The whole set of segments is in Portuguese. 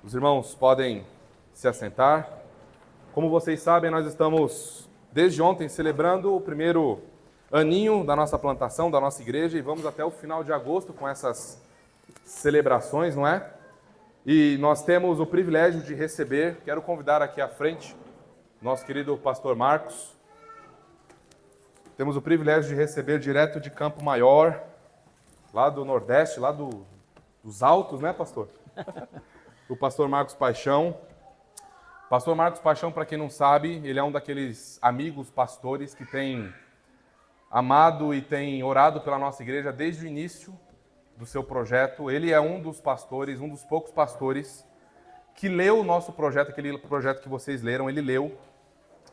Os irmãos podem se assentar. Como vocês sabem, nós estamos desde ontem celebrando o primeiro aninho da nossa plantação, da nossa igreja, e vamos até o final de agosto com essas celebrações, não é? E nós temos o privilégio de receber, quero convidar aqui à frente, nosso querido pastor Marcos. Temos o privilégio de receber direto de Campo Maior, lá do Nordeste, lá dos Altos, né, pastor? O pastor Marcos Paixão. Pastor Marcos Paixão, para quem não sabe, ele é um daqueles amigos pastores que tem amado e tem orado pela nossa igreja desde o início do seu projeto. Ele é um dos pastores, um dos poucos pastores que leu o nosso projeto, aquele projeto que vocês leram, ele leu.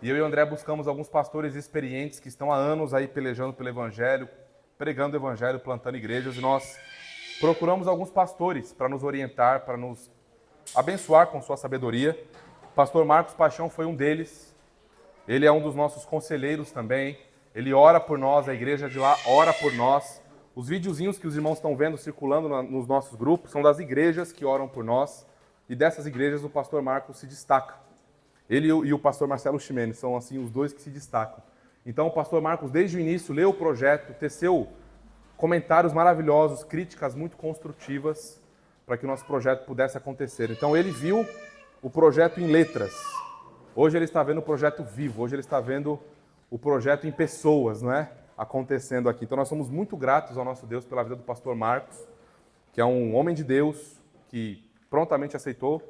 E eu e o André buscamos alguns pastores experientes que estão há anos aí pelejando pelo evangelho, pregando o evangelho, plantando igrejas, e nós procuramos alguns pastores para nos orientar, para nos abençoar com sua sabedoria. O pastor Marcos Paixão foi um deles. Ele é um dos nossos conselheiros também. Ele ora por nós, a igreja de lá ora por nós. Os videozinhos que os irmãos estão vendo circulando nos nossos grupos são das igrejas que oram por nós. E dessas igrejas o pastor Marcos se destaca. Ele e o pastor Marcelo Ximenes são assim os dois que se destacam. Então o pastor Marcos desde o início leu o projeto, teceu comentários maravilhosos, críticas muito construtivas para que o nosso projeto pudesse acontecer. Então ele viu o projeto em letras. Hoje ele está vendo o projeto vivo, hoje ele está vendo o projeto em pessoas, não é? Acontecendo aqui. Então nós somos muito gratos ao nosso Deus pela vida do pastor Marcos, que é um homem de Deus que prontamente aceitou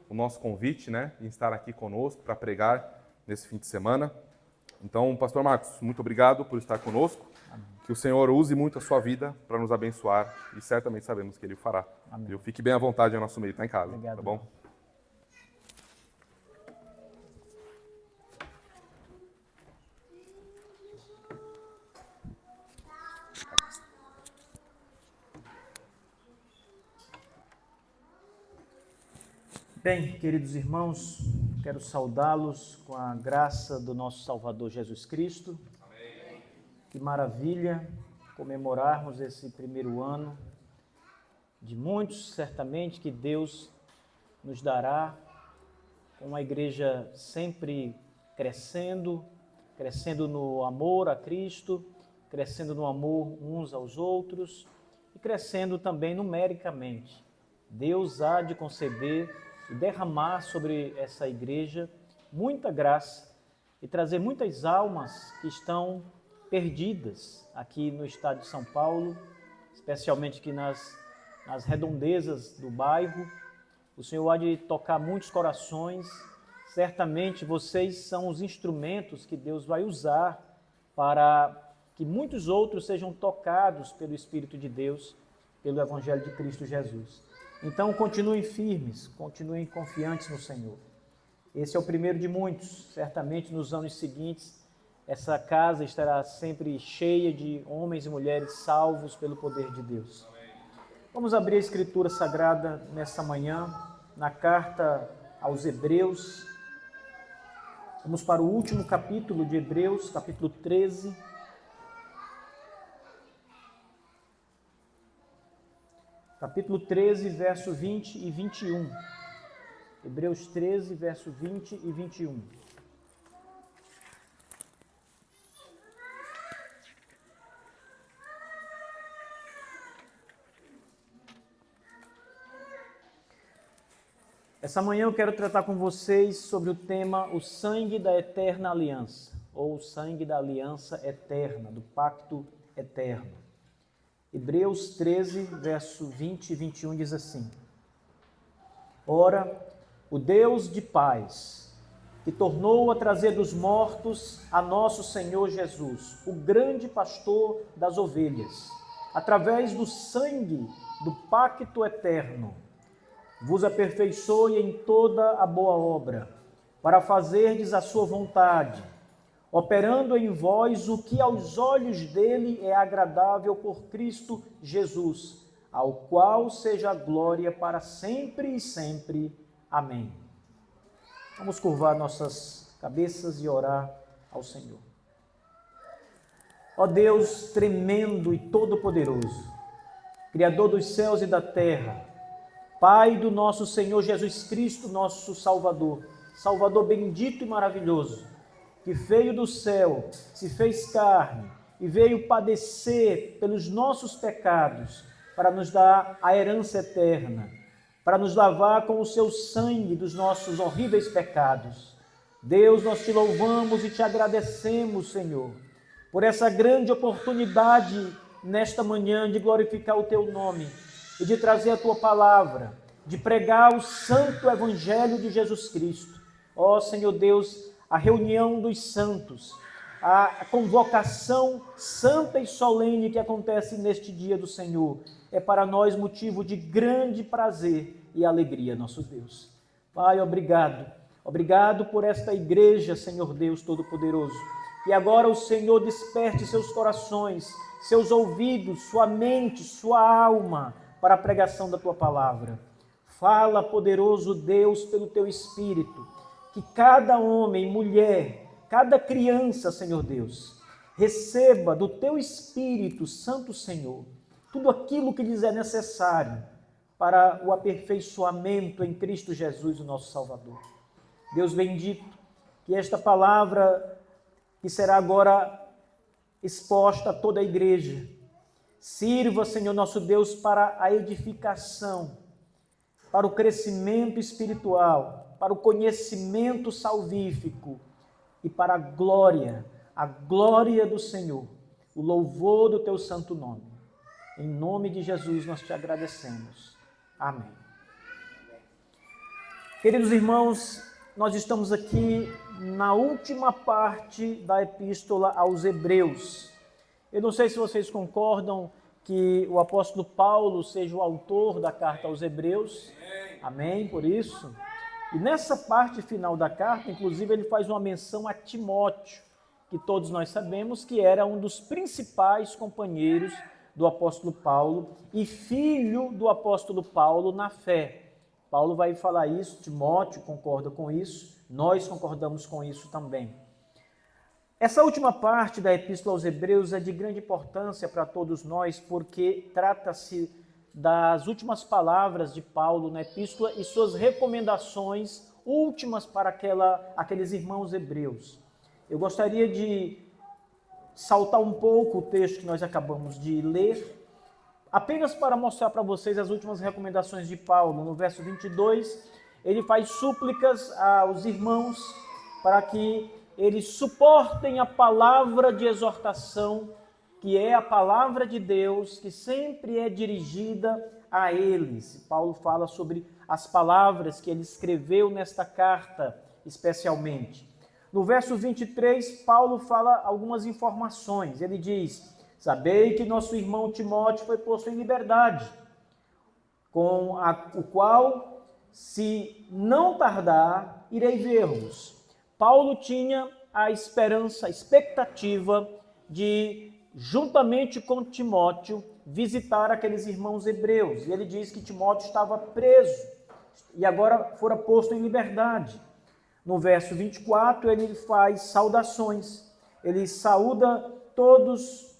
o nosso convite, né, em estar aqui conosco para pregar nesse fim de semana. Então, pastor Marcos, muito obrigado por estar conosco. Amém. Que o Senhor use muito a sua vida para nos abençoar e certamente sabemos que Ele o fará. Amém. Fique bem à vontade ao nosso meio, está em casa. Obrigado, tá bom? Irmão. Bem, queridos irmãos, quero saudá-los com a graça do nosso Salvador Jesus Cristo. Amém. Que maravilha comemorarmos esse primeiro ano de muitos, certamente, que Deus nos dará, com uma igreja sempre crescendo no amor a Cristo, crescendo no amor uns aos outros e crescendo também numericamente. Deus há de conceder e derramar sobre essa igreja muita graça e trazer muitas almas que estão perdidas aqui no estado de São Paulo, especialmente aqui nas redondezas do bairro. O Senhor há de tocar muitos corações. Certamente vocês são os instrumentos que Deus vai usar para que muitos outros sejam tocados pelo Espírito de Deus, pelo Evangelho de Cristo Jesus. Então, continuem firmes, continuem confiantes no Senhor. Esse é o primeiro de muitos. Certamente, nos anos seguintes, essa casa estará sempre cheia de homens e mulheres salvos pelo poder de Deus. Vamos abrir a Escritura Sagrada nessa manhã, na carta aos Hebreus. Vamos para o último capítulo de Hebreus, capítulo 13. Capítulo 13, verso 20 e 21. Hebreus 13, verso 20 e 21. Essa manhã eu quero tratar com vocês sobre o tema o sangue da eterna aliança, ou o sangue da aliança eterna, do pacto eterno. Hebreus 13, verso 20 e 21 diz assim: Ora, o Deus de paz, que tornou a trazer dos mortos a nosso Senhor Jesus, o grande pastor das ovelhas, através do sangue do pacto eterno, vos aperfeiçoe em toda a boa obra, para fazerdes a sua vontade, operando em vós o que aos olhos dele é agradável por Cristo Jesus, ao qual seja a glória para sempre e sempre. Amém. Vamos curvar nossas cabeças e orar ao Senhor. Ó Deus tremendo e todo-poderoso, Criador dos céus e da terra, Pai do nosso Senhor Jesus Cristo, nosso Salvador, Salvador bendito e maravilhoso, que veio do céu, se fez carne e veio padecer pelos nossos pecados para nos dar a herança eterna, para nos lavar com o seu sangue dos nossos horríveis pecados. Deus, nós te louvamos e te agradecemos, Senhor, por essa grande oportunidade nesta manhã de glorificar o teu nome e de trazer a tua palavra, de pregar o santo evangelho de Jesus Cristo. Ó Senhor Deus, a reunião dos santos, a convocação santa e solene que acontece neste dia do Senhor, é para nós motivo de grande prazer e alegria, nosso Deus. Pai, obrigado. Obrigado por esta igreja, Senhor Deus Todo-Poderoso. E agora o Senhor desperte seus corações, seus ouvidos, sua mente, sua alma para a pregação da tua palavra. Fala, poderoso Deus, pelo teu Espírito, que cada homem, mulher, cada criança, Senhor Deus, receba do teu Espírito Santo, Senhor, tudo aquilo que lhes é necessário para o aperfeiçoamento em Cristo Jesus, o nosso Salvador. Deus bendito, que esta palavra que será agora exposta a toda a igreja, sirva, Senhor nosso Deus, para a edificação, para o crescimento espiritual, para o conhecimento salvífico e para a glória do Senhor, o louvor do teu santo nome. Em nome de Jesus nós te agradecemos. Amém. Queridos irmãos, nós estamos aqui na última parte da epístola aos Hebreus. Eu não sei se vocês concordam que o apóstolo Paulo seja o autor da carta aos Hebreus. Amém, por isso. E nessa parte final da carta, inclusive, ele faz uma menção a Timóteo, que todos nós sabemos que era um dos principais companheiros do apóstolo Paulo e filho do apóstolo Paulo na fé. Paulo vai falar isso, Timóteo concorda com isso, nós concordamos com isso também. Essa última parte da Epístola aos Hebreus é de grande importância para todos nós, porque trata-se das últimas palavras de Paulo na Epístola e suas recomendações últimas para aqueles irmãos hebreus. Eu gostaria de saltar um pouco o texto que nós acabamos de ler, apenas para mostrar para vocês as últimas recomendações de Paulo. No verso 22, ele faz súplicas aos irmãos para que eles suportem a palavra de exortação, que é a palavra de Deus, que sempre é dirigida a eles. Paulo fala sobre as palavras que ele escreveu nesta carta, especialmente. No verso 23, Paulo fala algumas informações. Ele diz: sabei que nosso irmão Timóteo foi posto em liberdade, com o qual, se não tardar, irei ver-vos. Paulo tinha a esperança, a expectativa de, juntamente com Timóteo, visitar aqueles irmãos hebreus. E ele diz que Timóteo estava preso e agora fora posto em liberdade. No verso 24, ele faz saudações. Ele saúda todos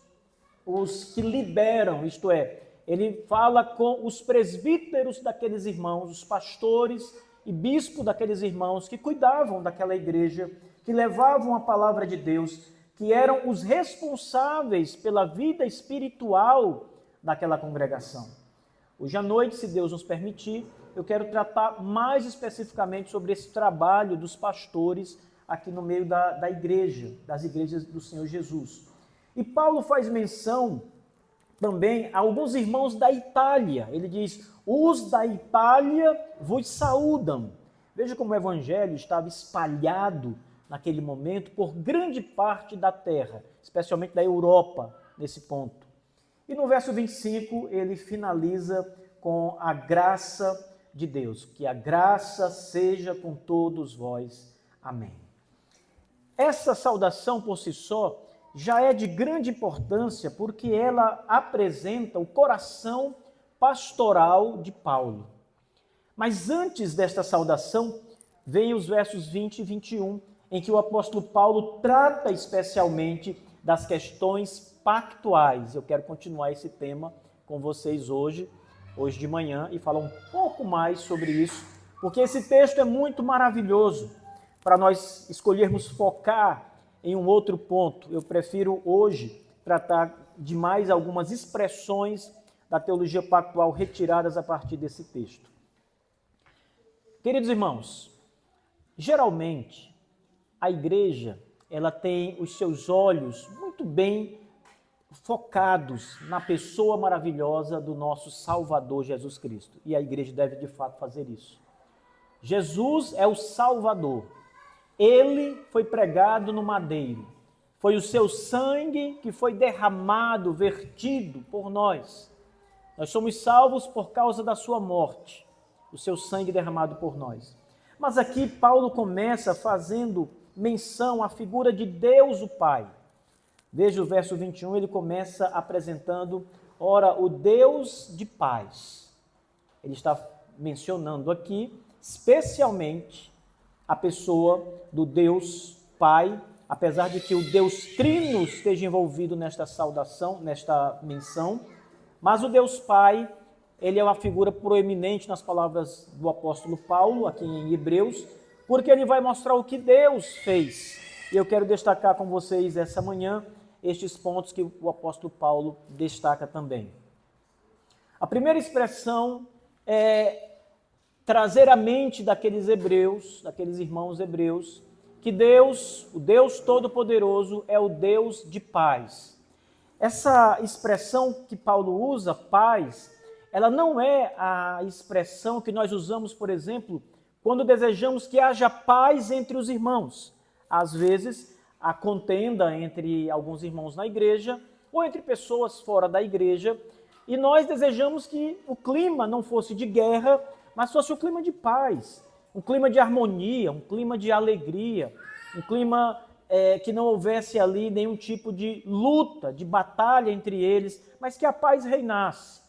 os que liberam, isto é, ele fala com os presbíteros daqueles irmãos, os pastores e bispo daqueles irmãos que cuidavam daquela igreja, que levavam a palavra de Deus, que eram os responsáveis pela vida espiritual daquela congregação. Hoje à noite, se Deus nos permitir, eu quero tratar mais especificamente sobre esse trabalho dos pastores aqui no meio da igreja, das igrejas do Senhor Jesus. E Paulo faz menção também a alguns irmãos da Itália. Ele diz: os da Itália vos saúdam. Veja como o evangelho estava espalhado naquele momento por grande parte da terra, especialmente da Europa, nesse ponto. E no verso 25 ele finaliza com a graça de Deus, que a graça seja com todos vós. Amém. Essa saudação por si só já é de grande importância porque ela apresenta o coração pastoral de Paulo. Mas antes desta saudação, vem os versos 20 e 21, em que o apóstolo Paulo trata especialmente das questões pactuais. Eu quero continuar esse tema com vocês hoje, hoje de manhã e falar um pouco mais sobre isso, porque esse texto é muito maravilhoso para nós escolhermos focar em um outro ponto. Eu prefiro hoje tratar de mais algumas expressões da teologia pactual retiradas a partir desse texto. Queridos irmãos, geralmente a igreja ela tem os seus olhos muito bem focados na pessoa maravilhosa do nosso Salvador Jesus Cristo. E a igreja deve de fato fazer isso. Jesus é o Salvador. Ele foi pregado no madeiro. Foi o seu sangue que foi derramado, vertido por nós. Nós somos salvos por causa da sua morte. O seu sangue derramado por nós. Mas aqui Paulo começa fazendo menção à figura de Deus o Pai. Veja o verso 21, ele começa apresentando, ora, o Deus de paz. Ele está mencionando aqui, especialmente, a pessoa do Deus Pai, apesar de que o Deus Trino esteja envolvido nesta saudação, nesta menção, mas o Deus Pai, ele é uma figura proeminente nas palavras do apóstolo Paulo, aqui em Hebreus, porque ele vai mostrar o que Deus fez. E eu quero destacar com vocês essa manhã estes pontos que o apóstolo Paulo destaca também. A primeira expressão é trazer à mente daqueles hebreus, daqueles irmãos hebreus, que Deus, o Deus Todo-Poderoso, é o Deus de paz. Essa expressão que Paulo usa, paz, ela não é a expressão que nós usamos, por exemplo, quando desejamos que haja paz entre os irmãos. Às vezes, a contenda entre alguns irmãos na igreja ou entre pessoas fora da igreja, e nós desejamos que o clima não fosse de guerra, mas fosse um clima de paz, um clima de harmonia, um clima de alegria, um clima que não houvesse ali nenhum tipo de luta, de batalha entre eles, mas que a paz reinasse.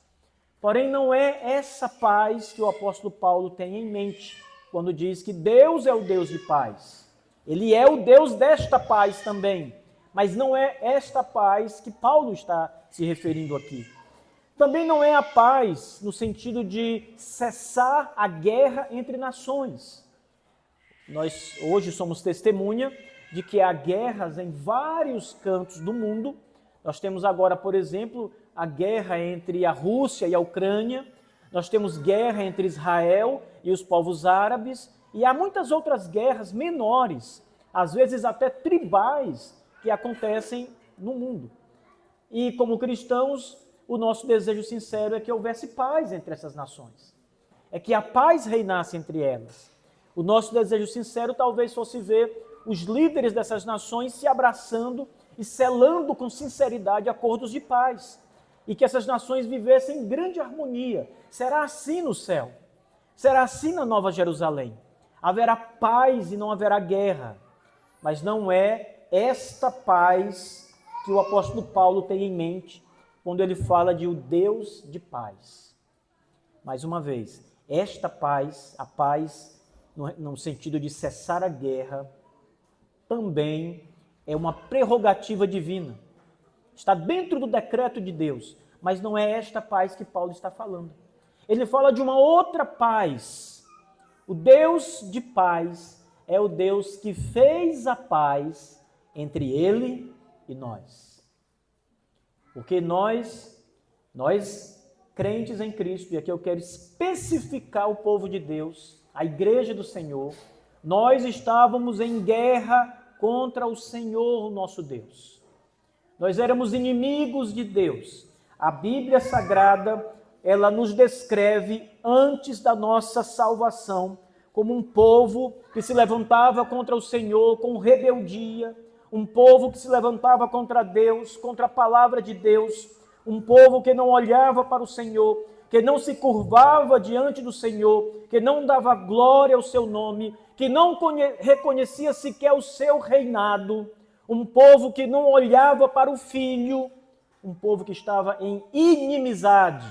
Porém, não é essa paz que o apóstolo Paulo tem em mente, quando diz que Deus é o Deus de paz. Ele é o Deus desta paz também, mas não é esta paz que Paulo está se referindo aqui. Também não é a paz no sentido de cessar a guerra entre nações. Nós hoje somos testemunha de que há guerras em vários cantos do mundo. Nós temos agora, por exemplo, a guerra entre a Rússia e a Ucrânia. Nós temos guerra entre Israel e os povos árabes. E há muitas outras guerras menores, às vezes até tribais, que acontecem no mundo. E como cristãos, o nosso desejo sincero é que houvesse paz entre essas nações. É que a paz reinasse entre elas. O nosso desejo sincero talvez fosse ver os líderes dessas nações se abraçando e selando com sinceridade acordos de paz. E que essas nações vivessem em grande harmonia. Será assim no céu. Será assim na Nova Jerusalém. Haverá paz e não haverá guerra. Mas não é esta paz que o apóstolo Paulo tem em mente quando ele fala de o Deus de paz. Mais uma vez, esta paz, a paz no sentido de cessar a guerra, também é uma prerrogativa divina. Está dentro do decreto de Deus, mas não é esta paz que Paulo está falando. Ele fala de uma outra paz. O Deus de paz é o Deus que fez a paz entre ele e nós. Porque nós crentes em Cristo, e aqui eu quero especificar o povo de Deus, a igreja do Senhor, nós estávamos em guerra contra o Senhor, nosso Deus. Nós éramos inimigos de Deus. A Bíblia Sagrada, ela nos descreve antes da nossa salvação como um povo que se levantava contra o Senhor com rebeldia, um povo que se levantava contra Deus, contra a palavra de Deus, um povo que não olhava para o Senhor, que não se curvava diante do Senhor, que não dava glória ao seu nome, que não reconhecia sequer o seu reinado, um povo que não olhava para o Filho, um povo que estava em inimizade.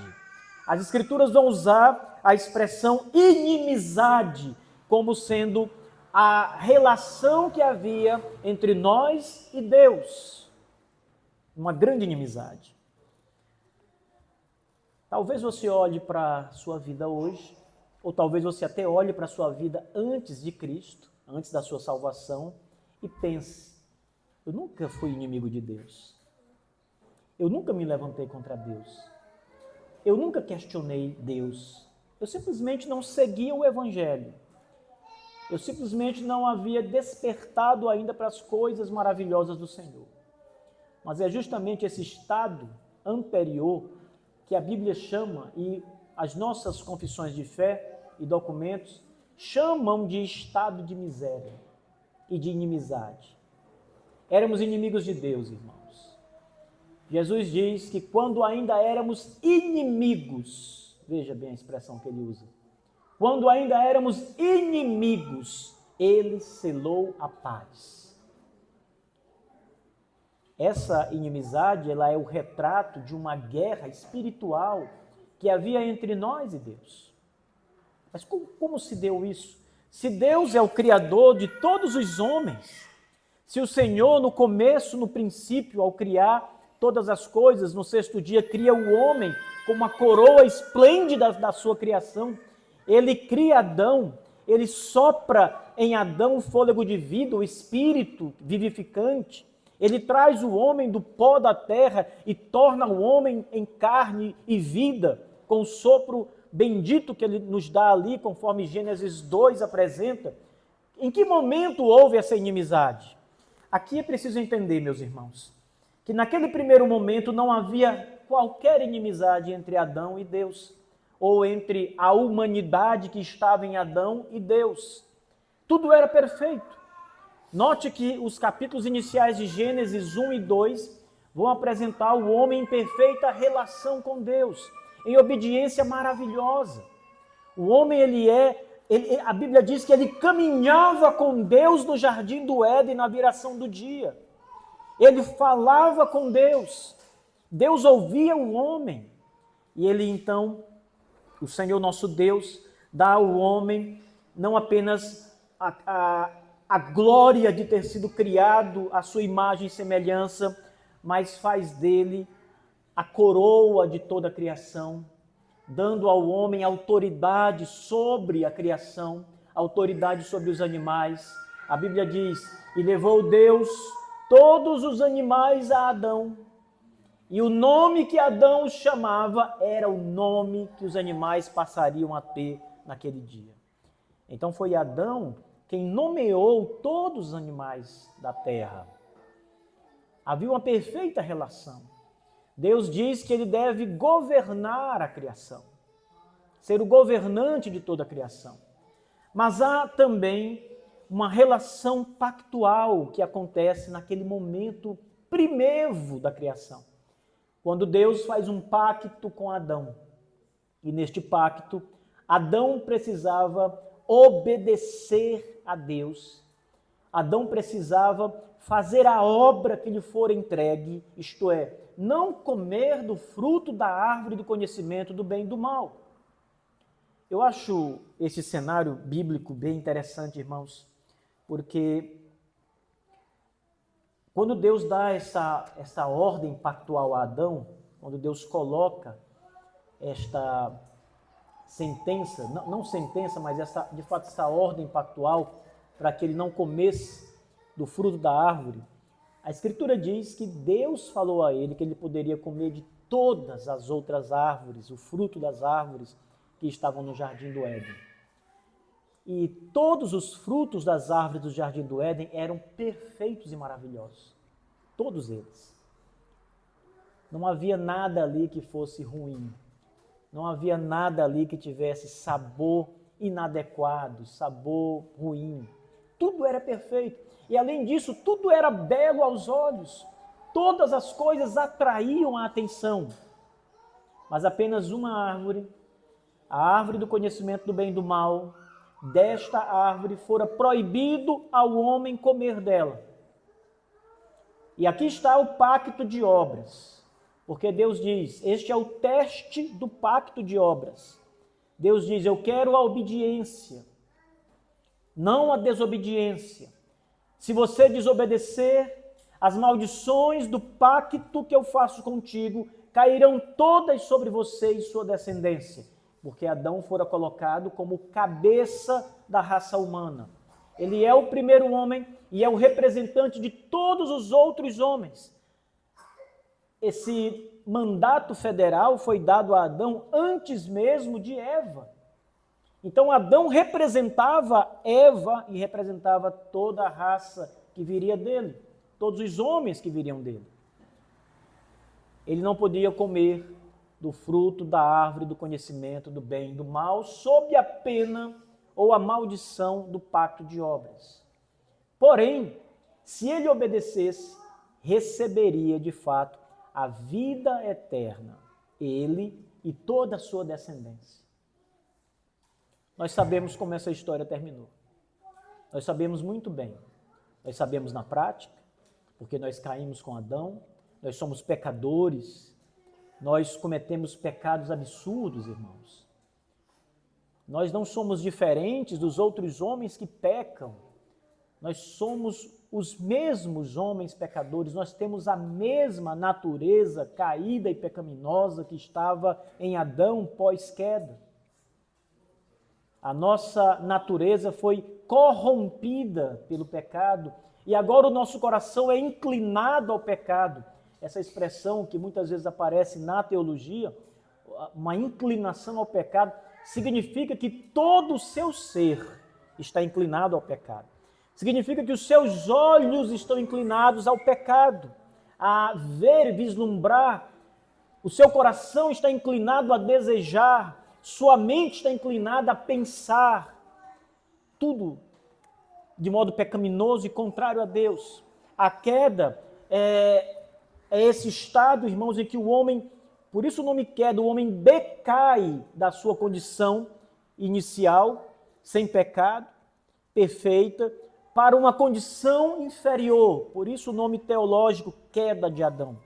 As Escrituras vão usar a expressão inimizade como sendo a relação que havia entre nós e Deus. Uma grande inimizade. Talvez você olhe para a sua vida hoje, ou talvez você até olhe para a sua vida antes de Cristo, antes da sua salvação, e pense: eu nunca fui inimigo de Deus. Eu nunca me levantei contra Deus. Eu nunca questionei Deus. Eu simplesmente não seguia o Evangelho. Eu simplesmente não havia despertado ainda para as coisas maravilhosas do Senhor. Mas é justamente esse estado anterior que a Bíblia chama, e as nossas confissões de fé e documentos chamam de estado de miséria e de inimizade. Éramos inimigos de Deus, irmãos. Jesus diz que quando ainda éramos inimigos, veja bem a expressão que ele usa, quando ainda éramos inimigos, ele selou a paz. Essa inimizade, ela é o retrato de uma guerra espiritual que havia entre nós e Deus. Mas como se deu isso? Se Deus é o Criador de todos os homens, se o Senhor, no começo, no princípio, ao criar todas as coisas, no sexto dia, cria o homem com uma coroa esplêndida da sua criação, ele cria Adão, ele sopra em Adão o fôlego de vida, o espírito vivificante, ele traz o homem do pó da terra e torna o homem em carne e vida, com o sopro bendito que ele nos dá ali, conforme Gênesis 2 apresenta. Em que momento houve essa inimizade? Aqui é preciso entender, meus irmãos, que naquele primeiro momento não havia qualquer inimizade entre Adão e Deus, ou entre a humanidade que estava em Adão e Deus. Tudo era perfeito. Note que os capítulos iniciais de Gênesis 1 e 2 vão apresentar o homem em perfeita relação com Deus, em obediência maravilhosa. O homem, a Bíblia diz que ele caminhava com Deus no jardim do Éden na viração do dia. Ele falava com Deus. Deus ouvia o homem. E ele então, o Senhor nosso Deus, dá ao homem não apenas a glória de ter sido criado à sua imagem e semelhança, mas faz dele a coroa de toda a criação, dando ao homem autoridade sobre a criação, autoridade sobre os animais. A Bíblia diz: e levou Deus todos os animais a Adão, e o nome que Adão os chamava era o nome que os animais passariam a ter naquele dia. Então foi Adão quem nomeou todos os animais da terra. Havia uma perfeita relação. Deus diz que ele deve governar a criação, ser o governante de toda a criação. Mas há também uma relação pactual que acontece naquele momento primevo da criação, quando Deus faz um pacto com Adão. E neste pacto, Adão precisava obedecer a Deus. Adão precisava fazer a obra que lhe for entregue, isto é, não comer do fruto da árvore do conhecimento do bem e do mal. Eu acho esse cenário bíblico bem interessante, irmãos, porque quando Deus dá essa ordem pactual a Adão, quando Deus coloca esta sentença, não sentença, mas de fato essa ordem pactual para que ele não comesse do fruto da árvore, a Escritura diz que Deus falou a ele que ele poderia comer de todas as outras árvores, o fruto das árvores que estavam no Jardim do Éden. E todos os frutos das árvores do Jardim do Éden eram perfeitos e maravilhosos. Todos eles. Não havia nada ali que fosse ruim. Não havia nada ali que tivesse sabor inadequado, sabor ruim. Tudo era perfeito. E além disso, tudo era belo aos olhos. Todas as coisas atraíam a atenção. Mas apenas uma árvore, a árvore do conhecimento do bem e do mal, desta árvore fora proibido ao homem comer dela. E aqui está o pacto de obras. Porque Deus diz, este é o teste do pacto de obras. Deus diz, eu quero a obediência, não a desobediência. Se você desobedecer, as maldições do pacto que eu faço contigo cairão todas sobre você e sua descendência, porque Adão fora colocado como cabeça da raça humana. Ele é o primeiro homem e é o representante de todos os outros homens. Esse mandato federal foi dado a Adão antes mesmo de Eva. Então Adão representava Eva e representava toda a raça que viria dele, todos os homens que viriam dele. Ele não podia comer do fruto da árvore do conhecimento do bem e do mal, sob a pena ou a maldição do pacto de obras. Porém, se ele obedecesse, receberia de fato a vida eterna, ele e toda a sua descendência. Nós sabemos como essa história terminou. Nós sabemos muito bem. Nós sabemos na prática, porque nós caímos com Adão, nós somos pecadores, nós cometemos pecados absurdos, irmãos. Nós não somos diferentes dos outros homens que pecam. Nós somos os mesmos homens pecadores, nós temos a mesma natureza caída e pecaminosa que estava em Adão pós-queda. A nossa natureza foi corrompida pelo pecado e agora o nosso coração é inclinado ao pecado. Essa expressão que muitas vezes aparece na teologia, uma inclinação ao pecado, significa que todo o seu ser está inclinado ao pecado. Significa que os seus olhos estão inclinados ao pecado, a ver, vislumbrar. O seu coração está inclinado a desejar, sua mente está inclinada a pensar. Tudo de modo pecaminoso e contrário a Deus. A queda é esse estado, irmãos, em que o homem, por isso o nome queda, o homem decai da sua condição inicial, sem pecado, perfeita, para uma condição inferior. Por isso o nome teológico, queda de Adão.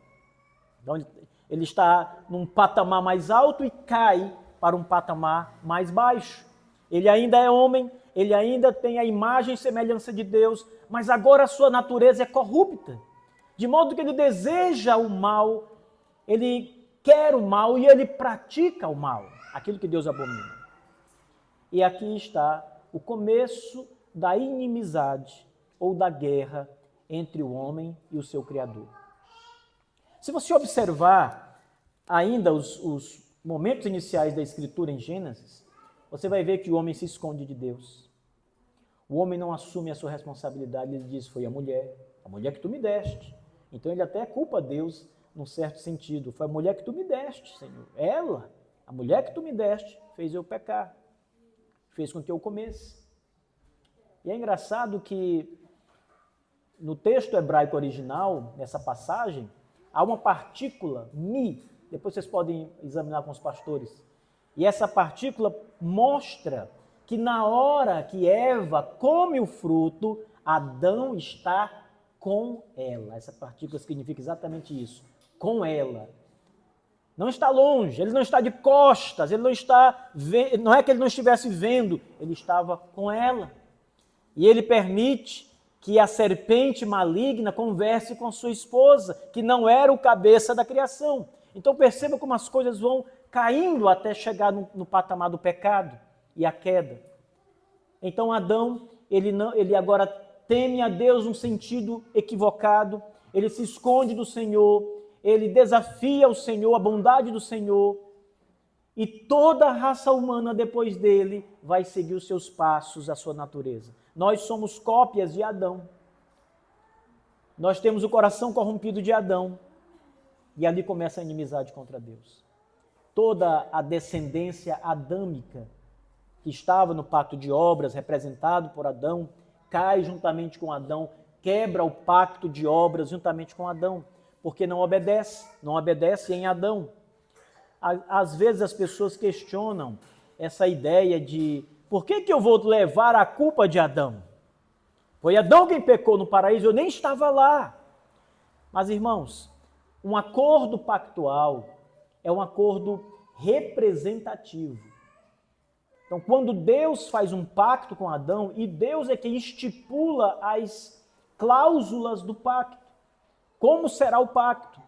Então ele está num patamar mais alto e cai para um patamar mais baixo. Ele ainda é homem, ele ainda tem a imagem e semelhança de Deus, mas agora a sua natureza é corrupta. De modo que ele deseja o mal, ele quer o mal e ele pratica o mal, aquilo que Deus abomina. E aqui está o começo da inimizade ou da guerra entre o homem e o seu Criador. Se você observar ainda os momentos iniciais da Escritura em Gênesis, você vai ver que o homem se esconde de Deus. O homem não assume a sua responsabilidade, ele diz, foi a mulher que tu me deste. Então ele até culpa Deus num certo sentido. Foi a mulher que tu me deste, Senhor. Ela, a mulher que tu me deste, fez eu pecar. Fez com que eu comesse. E é engraçado que no texto hebraico original, nessa passagem, há uma partícula, mi. Depois vocês podem examinar com os pastores. E essa partícula mostra que na hora que Eva come o fruto, Adão está com ela. Essa partícula significa exatamente isso, com ela. Não está longe, ele não está de costas, ele não está, não é que ele não estivesse vendo, ele estava com ela. E ele permite que a serpente maligna converse com sua esposa, que não era o cabeça da criação. Então perceba como as coisas vão caindo até chegar no patamar do pecado e a queda. Então Adão, ele agora teme a Deus num sentido equivocado, ele se esconde do Senhor, ele desafia o Senhor, a bondade do Senhor, e toda a raça humana depois dele vai seguir os seus passos, a sua natureza. Nós somos cópias de Adão. Nós temos o coração corrompido de Adão, e ali começa a inimizade contra Deus. Toda a descendência adâmica que estava no pacto de obras, representado por Adão, cai juntamente com Adão, quebra o pacto de obras juntamente com Adão, porque não obedece em Adão. Às vezes as pessoas questionam essa ideia de por que eu vou levar a culpa de Adão? Foi Adão quem pecou no paraíso, eu nem estava lá. Mas irmãos, um acordo pactual é um acordo representativo. Então, quando Deus faz um pacto com Adão, e Deus é quem estipula as cláusulas do pacto, como será o pacto?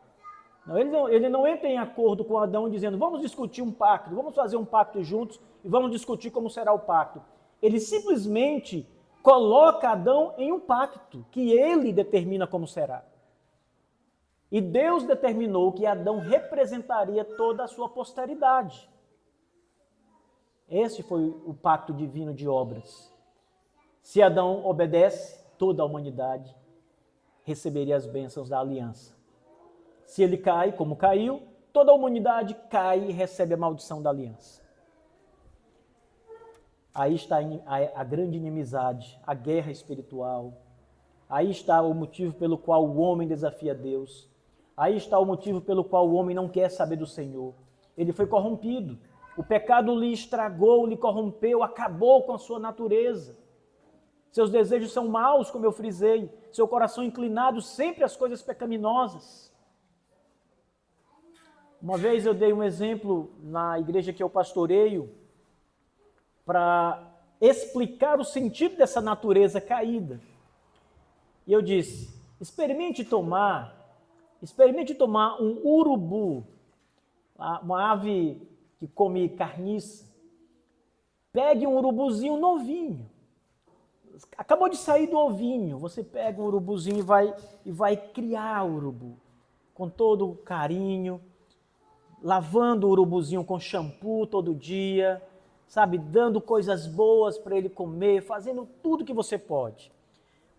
Ele não entra em acordo com Adão dizendo, vamos discutir um pacto, vamos fazer um pacto juntos e vamos discutir como será o pacto. Ele simplesmente coloca Adão em um pacto que ele determina como será. E Deus determinou que Adão representaria toda a sua posteridade. Esse foi o pacto divino de obras. Se Adão obedece, toda a humanidade receberia as bênçãos da aliança. Se ele cai, como caiu, toda a humanidade cai e recebe a maldição da aliança. Aí está a grande inimizade, a guerra espiritual. Aí está o motivo pelo qual o homem desafia Deus. Aí está o motivo pelo qual o homem não quer saber do Senhor. Ele foi corrompido. O pecado lhe estragou, lhe corrompeu, acabou com a sua natureza. Seus desejos são maus, como eu frisei. Seu coração inclinado sempre às coisas pecaminosas. Uma vez eu dei um exemplo na igreja que eu pastoreio para explicar o sentido dessa natureza caída. E eu disse, experimente tomar um urubu, uma ave que come carniça. Pegue um urubuzinho novinho. Acabou de sair do ovinho. Você pega um urubuzinho e vai criar o urubu com todo carinho, lavando o urubuzinho com shampoo todo dia, sabe, dando coisas boas para ele comer, fazendo tudo que você pode.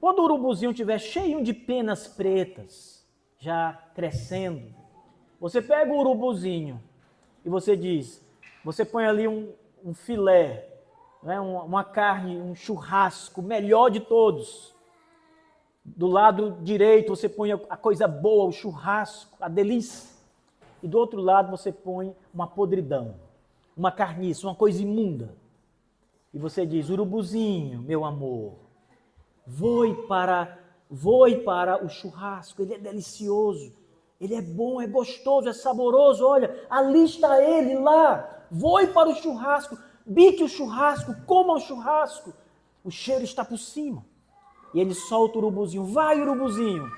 Quando o urubuzinho estiver cheio de penas pretas, já crescendo, você pega o urubuzinho e você põe ali um filé, né, uma carne, um churrasco, melhor de todos. Do lado direito você põe a coisa boa, o churrasco, a delícia. E do outro lado você põe uma podridão, uma carniça, uma coisa imunda. E você diz, urubuzinho, meu amor, voe para o churrasco, ele é delicioso, ele é bom, é gostoso, é saboroso, olha, ali está ele lá, voe para o churrasco, bique o churrasco, coma o churrasco, o cheiro está por cima. E ele solta o urubuzinho, vai urubuzinho.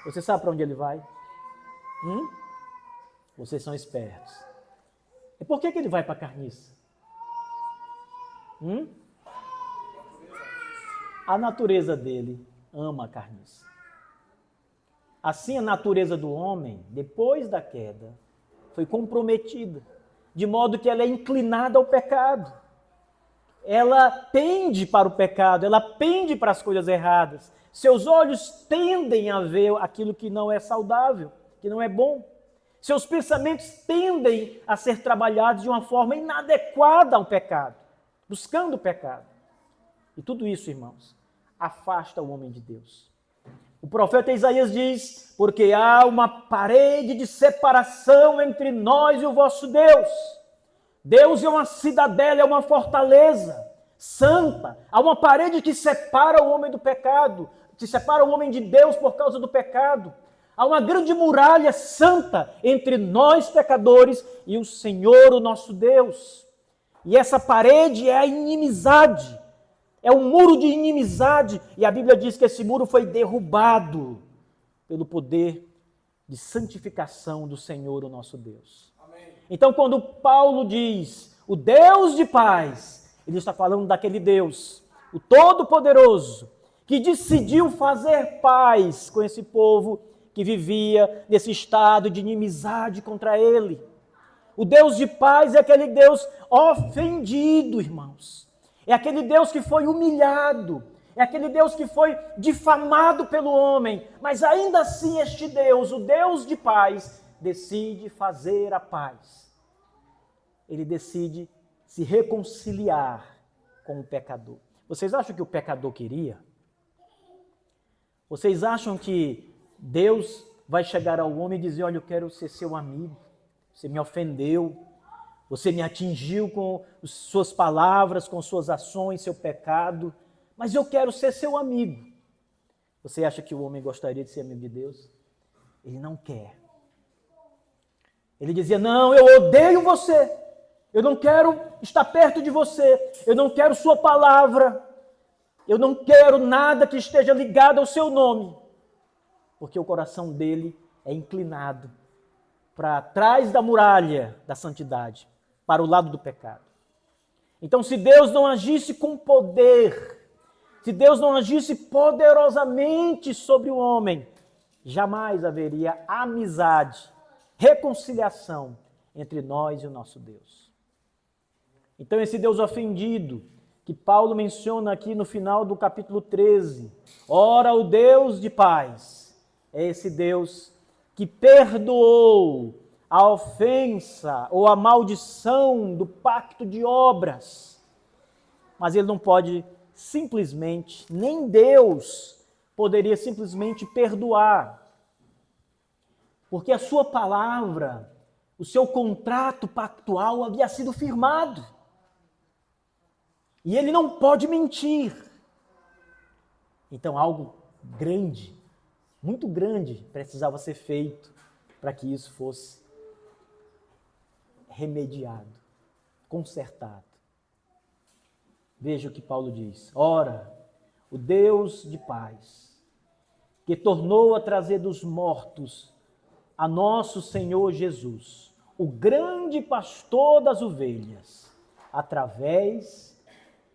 Você sabe para onde ele vai? Vocês são espertos. E por que ele vai para a carniça? A natureza dele ama a carniça. Assim, a natureza do homem, depois da queda, foi comprometida, de modo que ela é inclinada ao pecado. Ela pende para o pecado, ela pende para as coisas erradas. Seus olhos tendem a ver aquilo que não é saudável, que não é bom. Seus pensamentos tendem a ser trabalhados de uma forma inadequada ao pecado, buscando o pecado. E tudo isso, irmãos, afasta o homem de Deus. O profeta Isaías diz, porque há uma parede de separação entre nós e o vosso Deus. Deus é uma cidadela, é uma fortaleza santa. Há uma parede que separa o homem do pecado, que separa o homem de Deus por causa do pecado. Há uma grande muralha santa entre nós pecadores e o Senhor, o nosso Deus. E essa parede é a inimizade. É um muro de inimizade. E a Bíblia diz que esse muro foi derrubado pelo poder de santificação do Senhor, o nosso Deus. Amém. Então, quando Paulo diz o Deus de paz, ele está falando daquele Deus, o Todo-Poderoso, que decidiu fazer paz com esse povo que vivia nesse estado de inimizade contra ele. O Deus de paz é aquele Deus ofendido, irmãos. É aquele Deus que foi humilhado. É aquele Deus que foi difamado pelo homem. Mas ainda assim este Deus, o Deus de paz, decide fazer a paz. Ele decide se reconciliar com o pecador. Vocês acham que o pecador queria? Vocês acham que Deus vai chegar ao homem e dizer, olha, eu quero ser seu amigo, você me ofendeu, você me atingiu com suas palavras, com suas ações, seu pecado, mas eu quero ser seu amigo. Você acha que o homem gostaria de ser amigo de Deus? Ele não quer. Ele dizia, não, eu odeio você, eu não quero estar perto de você, eu não quero sua palavra, eu não quero nada que esteja ligado ao seu nome. Porque o coração dele é inclinado para trás da muralha da santidade, para o lado do pecado. Então, se Deus não agisse com poder, se Deus não agisse poderosamente sobre o homem, jamais haveria amizade, reconciliação entre nós e o nosso Deus. Então, esse Deus ofendido, que Paulo menciona aqui no final do capítulo 13, ora, o Deus de paz, é esse Deus que perdoou a ofensa ou a maldição do pacto de obras. Mas ele não pode simplesmente, nem Deus poderia simplesmente perdoar. Porque a sua palavra, o seu contrato pactual havia sido firmado. E ele não pode mentir. Então algo grande, muito grande, precisava ser feito para que isso fosse remediado, consertado. Veja o que Paulo diz. Ora, o Deus de paz, que tornou a trazer dos mortos a nosso Senhor Jesus, o grande pastor das ovelhas, através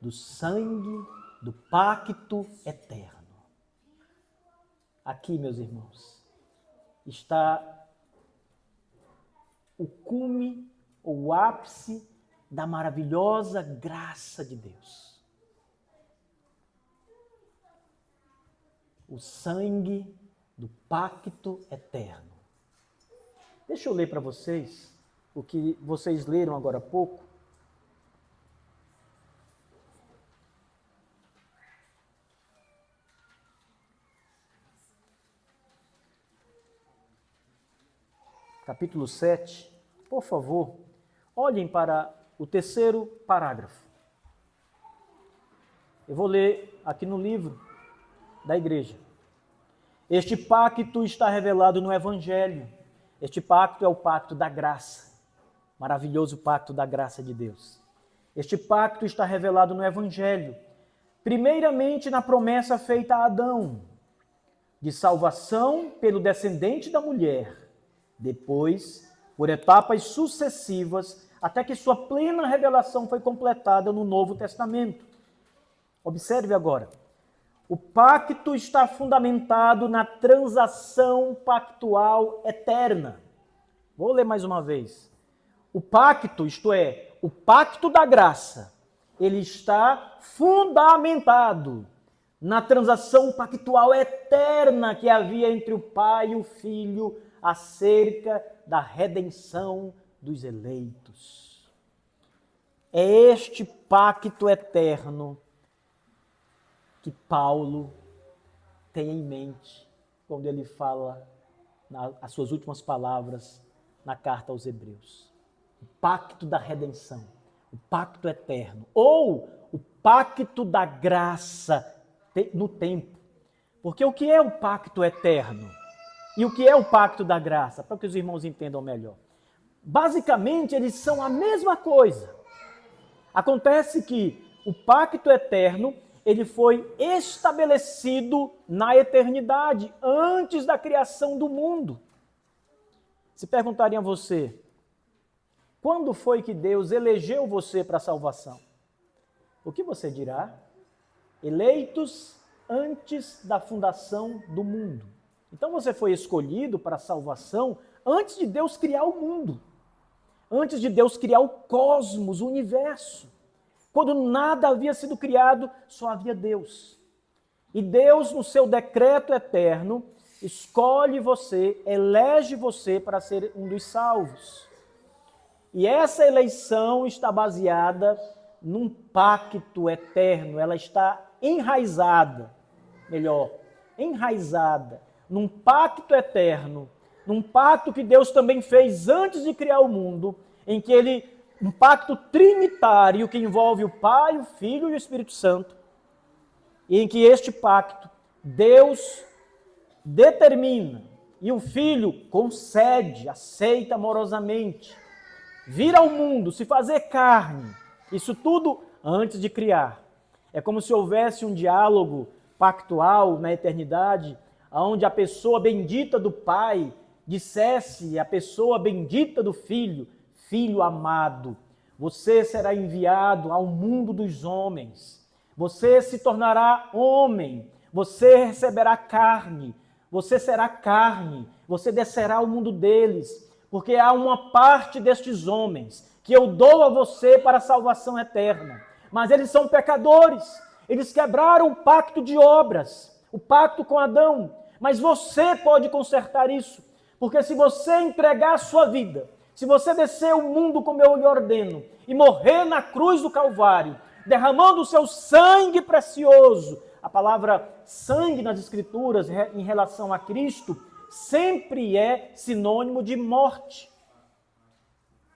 do sangue do pacto eterno. Aqui, meus irmãos, está o cume, o ápice da maravilhosa graça de Deus. O sangue do pacto eterno. Deixa eu ler para vocês o que vocês leram agora há pouco. Capítulo 7, por favor, olhem para o terceiro parágrafo. Eu vou ler aqui no livro da igreja. Este pacto está revelado no Evangelho. Este pacto é o pacto da graça, maravilhoso pacto da graça de Deus. Este pacto está revelado no Evangelho, primeiramente na promessa feita a Adão, de salvação pelo descendente da mulher, depois, por etapas sucessivas, até que sua plena revelação foi completada no Novo Testamento. Observe agora. O pacto está fundamentado na transação pactual eterna. Vou ler mais uma vez. O pacto, isto é, o pacto da graça, ele está fundamentado na transação pactual eterna que havia entre o Pai e o Filho acerca da redenção dos eleitos. É este pacto eterno que Paulo tem em mente quando ele fala as suas últimas palavras na carta aos Hebreus. O pacto da redenção, o pacto eterno, ou o pacto da graça no tempo. Porque o que é o pacto eterno? E o que é o pacto da graça? Para que os irmãos entendam melhor. Basicamente, eles são a mesma coisa. Acontece que o pacto eterno, ele foi estabelecido na eternidade, antes da criação do mundo. Se perguntarem a você, quando foi que Deus elegeu você para a salvação? O que você dirá? Eleitos antes da fundação do mundo. Então você foi escolhido para a salvação antes de Deus criar o mundo, antes de Deus criar o cosmos, o universo. Quando nada havia sido criado, só havia Deus. E Deus, no seu decreto eterno, escolhe você, elege você para ser um dos salvos. E essa eleição está baseada num pacto eterno, ela está enraizada num pacto eterno, num pacto que Deus também fez antes de criar o mundo, em que um pacto trinitário que envolve o Pai, o Filho e o Espírito Santo, e em que este pacto Deus determina e o Filho concede, aceita amorosamente, vir ao mundo, se fazer carne, isso tudo antes de criar. É como se houvesse um diálogo pactual na eternidade, onde a pessoa bendita do Pai dissesse a pessoa bendita do Filho: Filho amado, você será enviado ao mundo dos homens, você se tornará homem, você receberá carne, você será carne, você descerá ao mundo deles, porque há uma parte destes homens que eu dou a você para a salvação eterna. Mas eles são pecadores, eles quebraram o pacto de obras, o pacto com Adão. Mas você pode consertar isso, porque se você entregar a sua vida, se você descer o mundo como eu lhe ordeno e morrer na cruz do Calvário, derramando o seu sangue precioso, a palavra sangue nas Escrituras em relação a Cristo sempre é sinônimo de morte.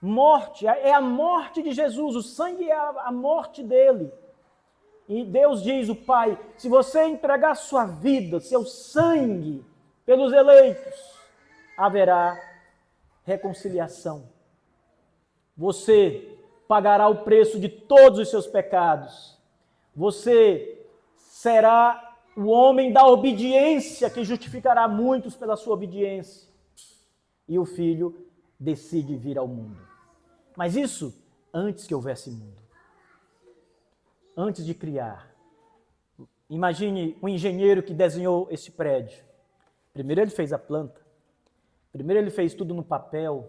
Morte, é a morte de Jesus, o sangue é a morte dele. E Deus diz, o Pai, se você entregar sua vida, seu sangue pelos eleitos, haverá reconciliação. Você pagará o preço de todos os seus pecados. Você será o homem da obediência que justificará muitos pela sua obediência. E o Filho decide vir ao mundo. Mas isso antes que houvesse mundo. Antes de criar. Imagine um engenheiro que desenhou esse prédio. Primeiro ele fez a planta. Primeiro ele fez tudo no papel.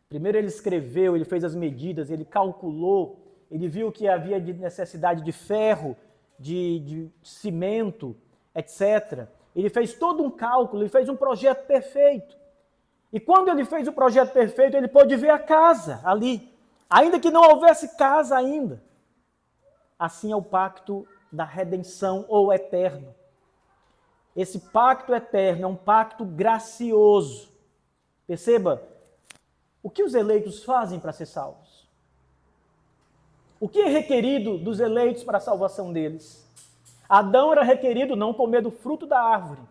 Primeiro ele escreveu, ele fez as medidas, ele calculou, ele viu que havia necessidade de ferro, de cimento, etc. Ele fez todo um cálculo, ele fez um projeto perfeito. E quando ele fez o projeto perfeito, ele pôde ver a casa ali, ainda que não houvesse casa ainda. Assim é o pacto da redenção ou eterno. Esse pacto eterno é um pacto gracioso. Perceba, o que os eleitos fazem para ser salvos? O que é requerido dos eleitos para a salvação deles? Adão era requerido não comer do fruto da árvore,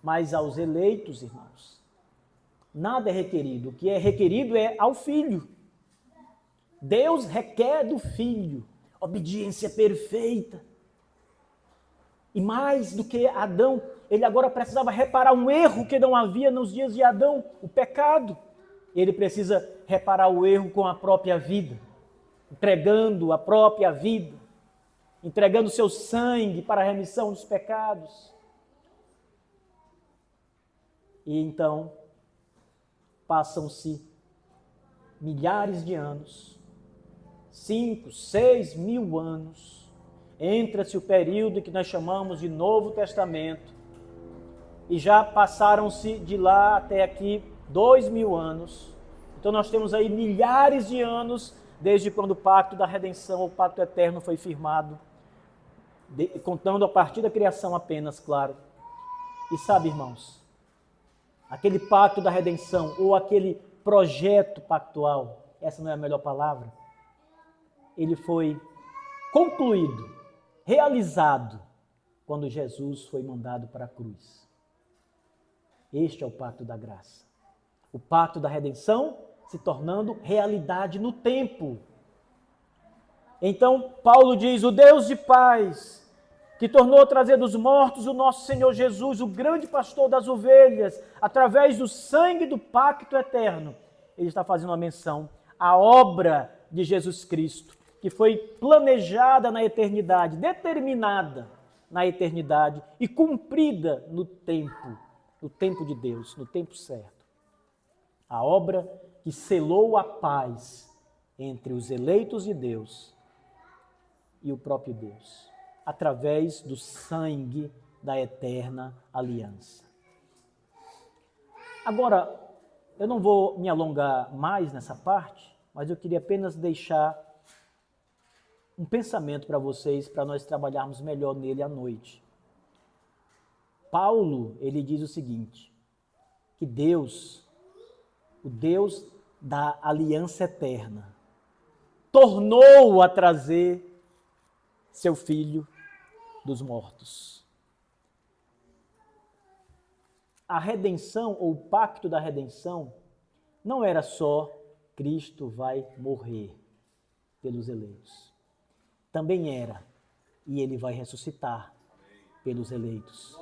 mas aos eleitos, irmãos, nada é requerido. O que é requerido é ao Filho. Deus requer do Filho obediência perfeita. E mais do que Adão, ele agora precisava reparar um erro que não havia nos dias de Adão, o pecado. Ele precisa reparar o erro com a própria vida, entregando a própria vida, entregando seu sangue para a remissão dos pecados. E então, passam-se milhares de anos, 5, 6 mil anos, entra-se o período que nós chamamos de Novo Testamento, e já passaram-se de lá até aqui 2000 anos. Então nós temos aí milhares de anos desde quando o pacto da redenção, o pacto eterno foi firmado, contando a partir da criação apenas, claro. E sabe, irmãos, aquele pacto da redenção ou aquele projeto pactual, essa não é a melhor palavra, ele foi concluído, realizado, quando Jesus foi mandado para a cruz. Este é o pacto da graça. O pacto da redenção se tornando realidade no tempo. Então, Paulo diz, o Deus de paz, que tornou a trazer dos mortos o nosso Senhor Jesus, o grande pastor das ovelhas, através do sangue do pacto eterno. Ele está fazendo uma menção à obra de Jesus Cristo, que foi planejada na eternidade, determinada na eternidade e cumprida no tempo de Deus, no tempo certo. A obra que selou a paz entre os eleitos de Deus e o próprio Deus, através do sangue da eterna aliança. Agora, eu não vou me alongar mais nessa parte, mas eu queria apenas deixar um pensamento para vocês, para nós trabalharmos melhor nele à noite. Paulo, ele diz o seguinte, que Deus, o Deus da aliança eterna, tornou a trazer seu Filho dos mortos. A redenção, ou o pacto da redenção, não era só Cristo vai morrer pelos eleitos. Também era, e ele vai ressuscitar pelos eleitos.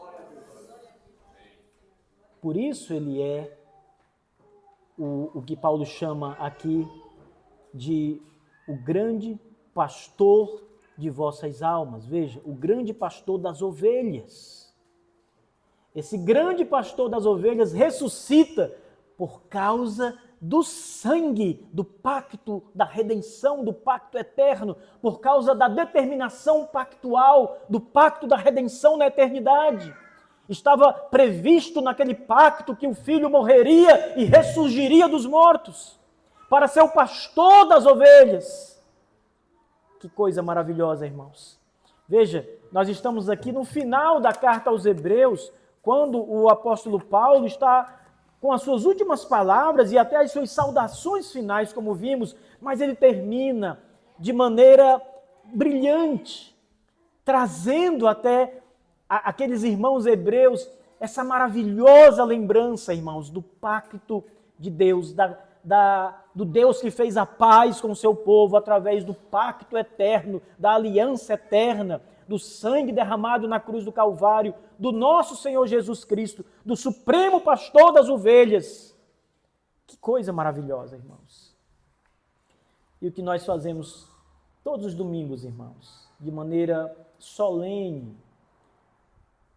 Por isso ele é o que Paulo chama aqui de o grande pastor de vossas almas. Veja, o grande pastor das ovelhas. Esse grande pastor das ovelhas ressuscita por causa do sangue, do pacto, da redenção, do pacto eterno, por causa da determinação pactual, do pacto da redenção na eternidade. Estava previsto naquele pacto que o Filho morreria e ressurgiria dos mortos, para ser o pastor das ovelhas. Que coisa maravilhosa, irmãos. Veja, nós estamos aqui no final da carta aos Hebreus, quando o apóstolo Paulo está com as suas últimas palavras e até as suas saudações finais, como vimos, mas ele termina de maneira brilhante, trazendo até aqueles irmãos hebreus essa maravilhosa lembrança, irmãos, do pacto de Deus, do Deus que fez a paz com o seu povo através do pacto eterno, da aliança eterna, do sangue derramado na cruz do Calvário, do nosso Senhor Jesus Cristo, do supremo pastor das ovelhas. Que coisa maravilhosa, irmãos. E o que nós fazemos todos os domingos, irmãos, de maneira solene,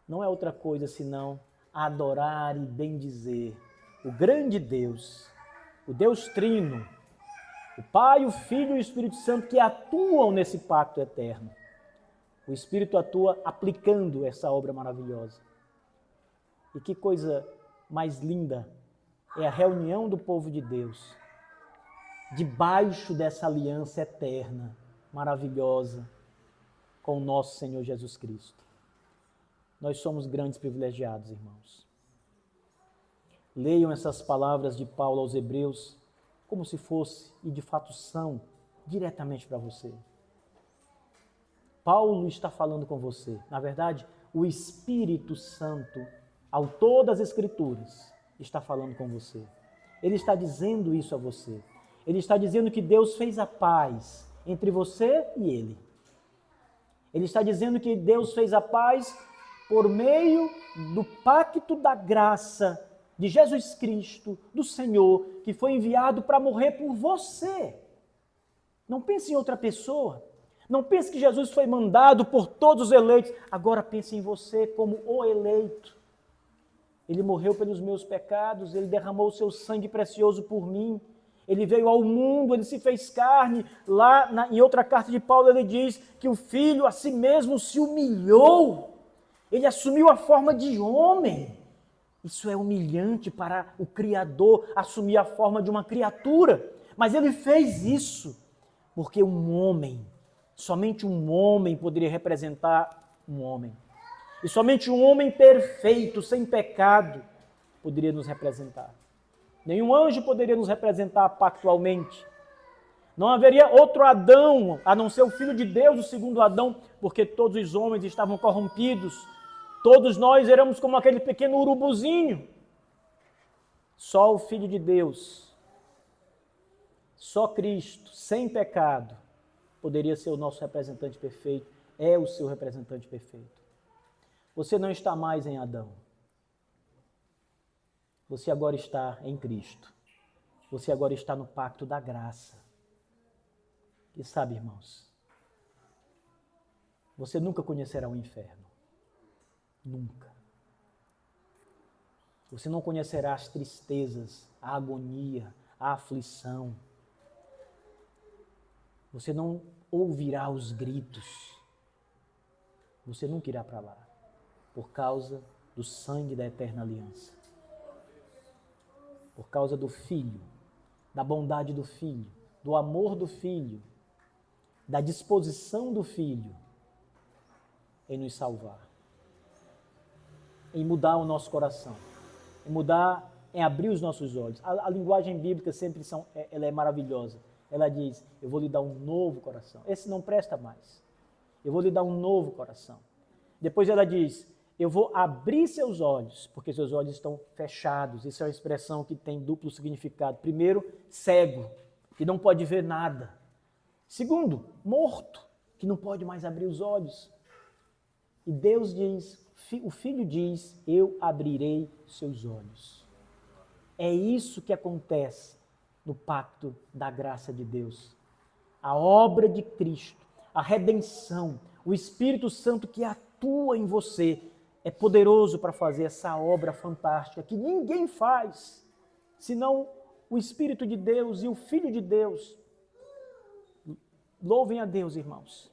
não é outra coisa senão adorar e bendizer o grande Deus, o Deus Trino, o Pai, o Filho e o Espírito Santo que atuam nesse pacto eterno. O Espírito atua aplicando essa obra maravilhosa. E que coisa mais linda é a reunião do povo de Deus, debaixo dessa aliança eterna, maravilhosa, com o nosso Senhor Jesus Cristo. Nós somos grandes privilegiados, irmãos. Leiam essas palavras de Paulo aos Hebreus como se fosse, e de fato são, diretamente para você. Paulo está falando com você. Na verdade, o Espírito Santo, autor das Escrituras, está falando com você. Ele está dizendo isso a você. Ele está dizendo que Deus fez a paz entre você e ele. Ele está dizendo que Deus fez a paz por meio do pacto da graça de Jesus Cristo, do Senhor, que foi enviado para morrer por você. Não pense em outra pessoa. Não pense que Jesus foi mandado por todos os eleitos. Agora pense em você como o eleito. Ele morreu pelos meus pecados, ele derramou o seu sangue precioso por mim. Ele veio ao mundo, ele se fez carne. Lá em outra carta de Paulo ele diz que o Filho a si mesmo se humilhou. Ele assumiu a forma de homem. Isso é humilhante para o Criador, assumir a forma de uma criatura. Mas ele fez isso porque um homem, somente um homem poderia representar um homem. E somente um homem perfeito, sem pecado, poderia nos representar. Nenhum anjo poderia nos representar pactualmente. Não haveria outro Adão, a não ser o Filho de Deus, o segundo Adão, porque todos os homens estavam corrompidos. Todos nós éramos como aquele pequeno urubuzinho. Só o Filho de Deus, só Cristo, sem pecado, poderia ser o nosso representante perfeito, é o seu representante perfeito. Você não está mais em Adão. Você agora está em Cristo. Você agora está no pacto da graça. E sabe, irmãos, você nunca conhecerá o inferno. Nunca. Você não conhecerá as tristezas, a agonia, a aflição. Você não ouvirá os gritos. Você nunca irá para lá, por causa do sangue da eterna aliança. Por causa do Filho, da bondade do Filho, do amor do Filho, da disposição do Filho em nos salvar, em mudar o nosso coração, em abrir os nossos olhos. A linguagem bíblica sempre ela é maravilhosa. Ela diz, eu vou lhe dar um novo coração. Esse não presta mais. Eu vou lhe dar um novo coração. Depois ela diz, eu vou abrir seus olhos, porque seus olhos estão fechados. Isso é uma expressão que tem duplo significado. Primeiro, cego, que não pode ver nada. Segundo, morto, que não pode mais abrir os olhos. E Deus diz, o Filho diz, eu abrirei seus olhos. É isso que acontece no pacto da graça de Deus. A obra de Cristo, a redenção, o Espírito Santo que atua em você é poderoso para fazer essa obra fantástica que ninguém faz, senão o Espírito de Deus e o Filho de Deus. Louvem a Deus, irmãos.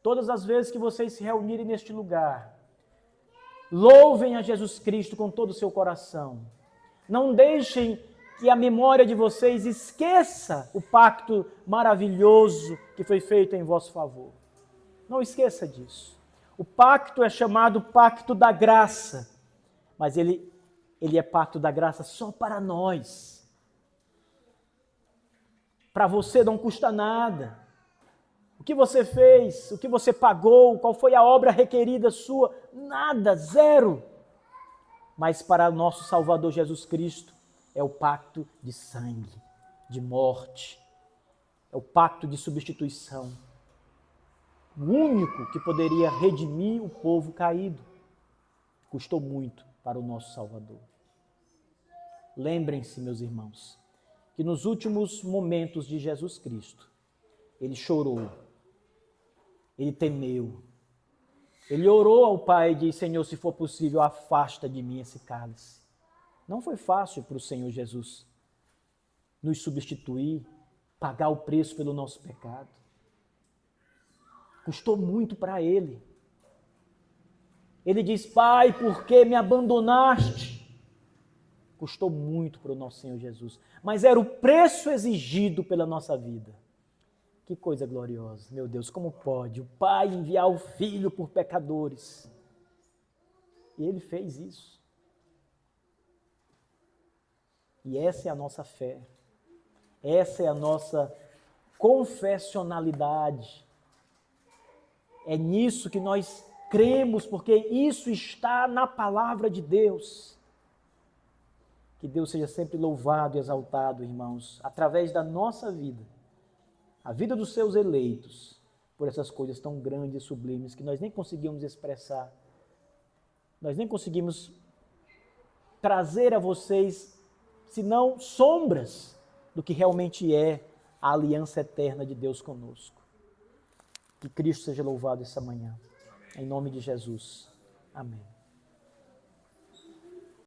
Todas as vezes que vocês se reunirem neste lugar, louvem a Jesus Cristo com todo o seu coração. Não deixem que a memória de vocês esqueça o pacto maravilhoso que foi feito em vosso favor. Não esqueça disso. O pacto é chamado pacto da graça, mas ele é pacto da graça só para nós. Para você não custa nada. O que você fez, o que você pagou, qual foi a obra requerida sua? Nada, zero. Mas para o nosso Salvador Jesus Cristo, é o pacto de sangue, de morte. É o pacto de substituição. O único que poderia redimir o povo caído. Custou muito para o nosso Salvador. Lembrem-se, meus irmãos, que nos últimos momentos de Jesus Cristo, ele chorou, ele temeu, ele orou ao Pai e disse: Senhor, se for possível, afasta de mim esse cálice. Não foi fácil para o Senhor Jesus nos substituir, pagar o preço pelo nosso pecado. Custou muito para ele. Ele diz: Pai, por que me abandonaste? Custou muito para o nosso Senhor Jesus, mas era o preço exigido pela nossa vida. Que coisa gloriosa, meu Deus, como pode o Pai enviar o Filho por pecadores? E ele fez isso. E essa é a nossa fé, essa é a nossa confessionalidade. É nisso que nós cremos, porque isso está na palavra de Deus. Que Deus seja sempre louvado e exaltado, irmãos, através da nossa vida, a vida dos seus eleitos, por essas coisas tão grandes e sublimes que nós nem conseguimos expressar, nós nem conseguimos trazer a vocês, senão sombras do que realmente é a aliança eterna de Deus conosco. Que Cristo seja louvado essa manhã. Em nome de Jesus. Amém.